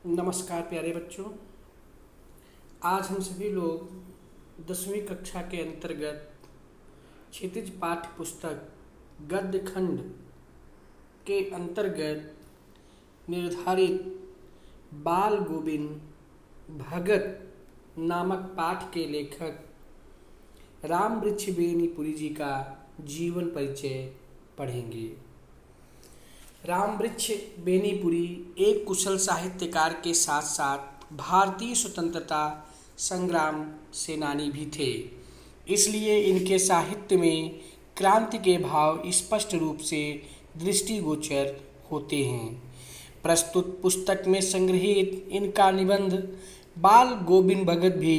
नमस्कार प्यारे बच्चों। आज हम सभी लोग 10वीं कक्षा के अंतर्गत क्षितिज पाठ्य पुस्तक गद्य खंड के अंतर्गत निर्धारित बाल गोविंद भगत नामक पाठ के लेखक राम वृक्ष बेनीपुरी जी का जीवन परिचय पढ़ेंगे। राम वृक्ष बेनीपुरी एक कुशल साहित्यकार के साथ साथ भारतीय स्वतंत्रता संग्राम सेनानी भी थे। इसलिए इनके साहित्य में क्रांति के भाव स्पष्ट रूप से दृष्टिगोचर होते हैं। प्रस्तुत पुस्तक में संग्रहित इनका निबंध बाल गोविंद भगत भी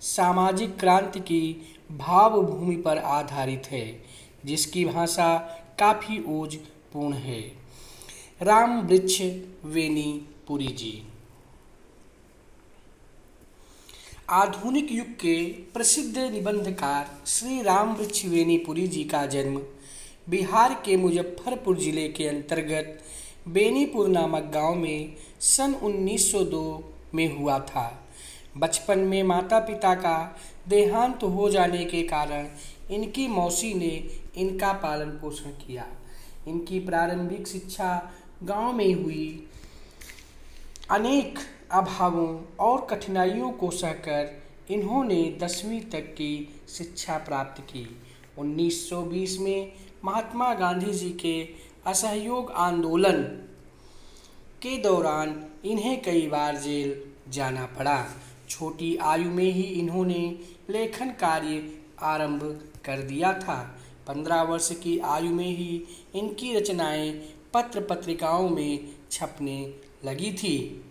सामाजिक क्रांति की भावभूमि पर आधारित है, जिसकी भाषा काफ़ी ओजपूर्ण है। राम वृक्ष बेनीपुरी जी आधुनिक युग के प्रसिद्ध निबंधकार श्री राम वृक्ष बेनीपुरी जी का जन्म बिहार के मुजफ्फरपुर जिले के अंतर्गत बेनीपुर नामक गांव में सन 1902 में हुआ था। बचपन में माता पिता का देहांत हो जाने के कारण इनकी मौसी ने इनका पालन पोषण किया। इनकी प्रारंभिक शिक्षा गांव में हुई। अनेक अभावों और कठिनाइयों को सहकर इन्होंने 10वीं तक की शिक्षा प्राप्त की। 1920 में महात्मा गांधी जी के असहयोग आंदोलन के दौरान इन्हें कई बार जेल जाना पड़ा। छोटी आयु में ही इन्होंने लेखन कार्य आरंभ कर दिया था। 15 वर्ष की आयु में ही इनकी रचनाएं पत्र पत्रिकाओं में छपने लगी थी।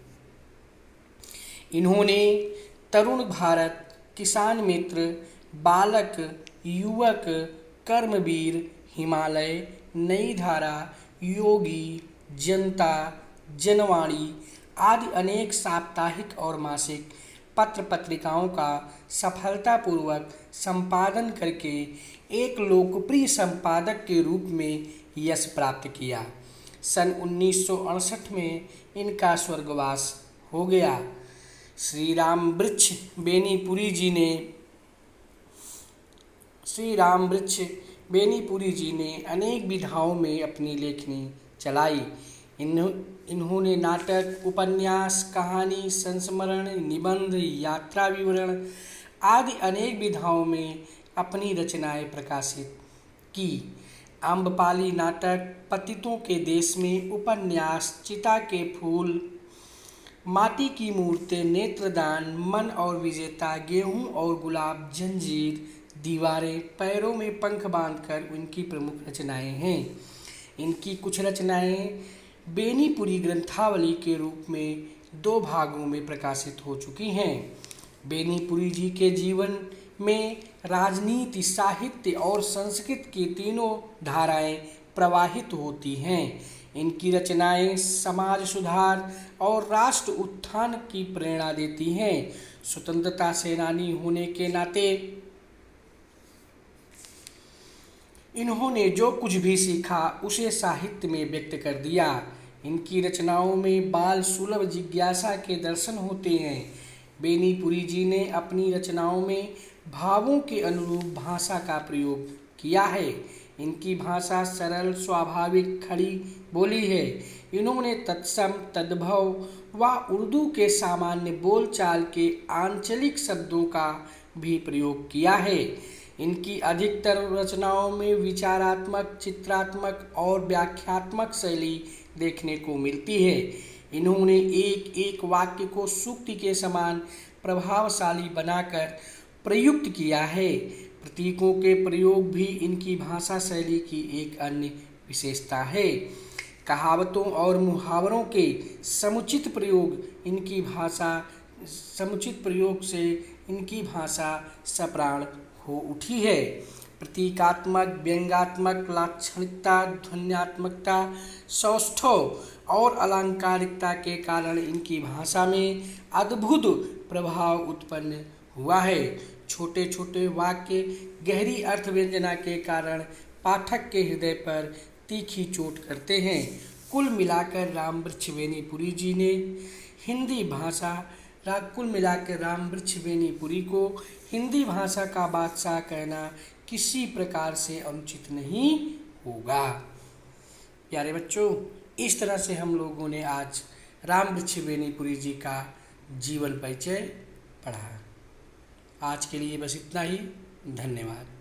इन्होंने तरुण भारत, किसान मित्र, बालक, युवक, कर्मवीर, हिमालय, नई धारा, योगी, जनता, जनवाणी आदि अनेक साप्ताहिक और मासिक पत्र पत्रिकाओं का सफलतापूर्वक संपादन करके एक लोकप्रिय संपादक के रूप में यश प्राप्त किया। सन 1968 में इनका स्वर्गवास हो गया। श्री राम वृक्ष बेनीपुरी जी ने अनेक विधाओं में अपनी लेखनी चलाई। इन्होंने नाटक, उपन्यास, कहानी, संस्मरण, निबंध, यात्रा विवरण आदि अनेक विधाओं में अपनी रचनाएं प्रकाशित की। अम्बपाली नाटक, पतितों के देश में उपन्यास, चिता के फूल, माटी की मूर्तें, नेत्रदान, मन और विजेता, गेहूं और गुलाब, जंजीर, दीवारें, पैरों में पंख बांधकर उनकी प्रमुख रचनाएं हैं। इनकी कुछ रचनाएं बेनीपुरी ग्रंथावली के रूप में 2 भागों में प्रकाशित हो चुकी हैं। बेनीपुरी जी के जीवन में राजनीति, साहित्य और संस्कृत की तीनों धाराएं प्रवाहित होती हैं। इनकी रचनाएं समाज सुधार और राष्ट्र उत्थान की प्रेरणा देती हैं। स्वतंत्रता सेनानी होने के नाते इन्होंने जो कुछ भी सीखा उसे साहित्य में व्यक्त कर दिया। इनकी रचनाओं में बाल सुलभ जिज्ञासा के दर्शन होते हैं। बेनीपुरी जी ने अपनी रचनाओं में भावों के अनुरूप भाषा का प्रयोग किया है। इनकी भाषा सरल, स्वाभाविक, खड़ी बोली है। इन्होंने तत्सम, तद्भव व उर्दू के सामान्य बोलचाल के आंचलिक शब्दों का भी प्रयोग किया है। इनकी अधिकतर रचनाओं में विचारात्मक, चित्रात्मक और व्याख्यात्मक शैली देखने को मिलती है। इन्होंने एक एक वाक्य को सूक्ति के समान प्रभावशाली बनाकर प्रयुक्त किया है। प्रतीकों के प्रयोग भी इनकी भाषा शैली की एक अन्य विशेषता है। कहावतों और मुहावरों के समुचित प्रयोग से इनकी भाषा सप्राण हो उठी है। प्रतीकात्मक, व्यंग्यात्मक, लाक्षणिकता, ध्वन्यात्मकता, सौष्ठव और अलंकारिकता के कारण इनकी भाषा में अद्भुत प्रभाव उत्पन्न हुआ है। छोटे छोटे वाक्य गहरी अर्थ व्यंजना के कारण पाठक के हृदय पर तीखी चोट करते हैं। कुल मिलाकर रामवृक्ष बेनीपुरी जी ने हिंदी भाषा कुल मिलाकर रामवृक्ष बेनीपुरी को हिंदी भाषा का बादशाह कहना किसी प्रकार से अनुचित नहीं होगा। प्यारे बच्चों, इस तरह से हम लोगों ने आज रामवृक्ष बेनीपुरी जी का जीवन परिचय पढ़ा। आज के लिए बस इतना ही। धन्यवाद।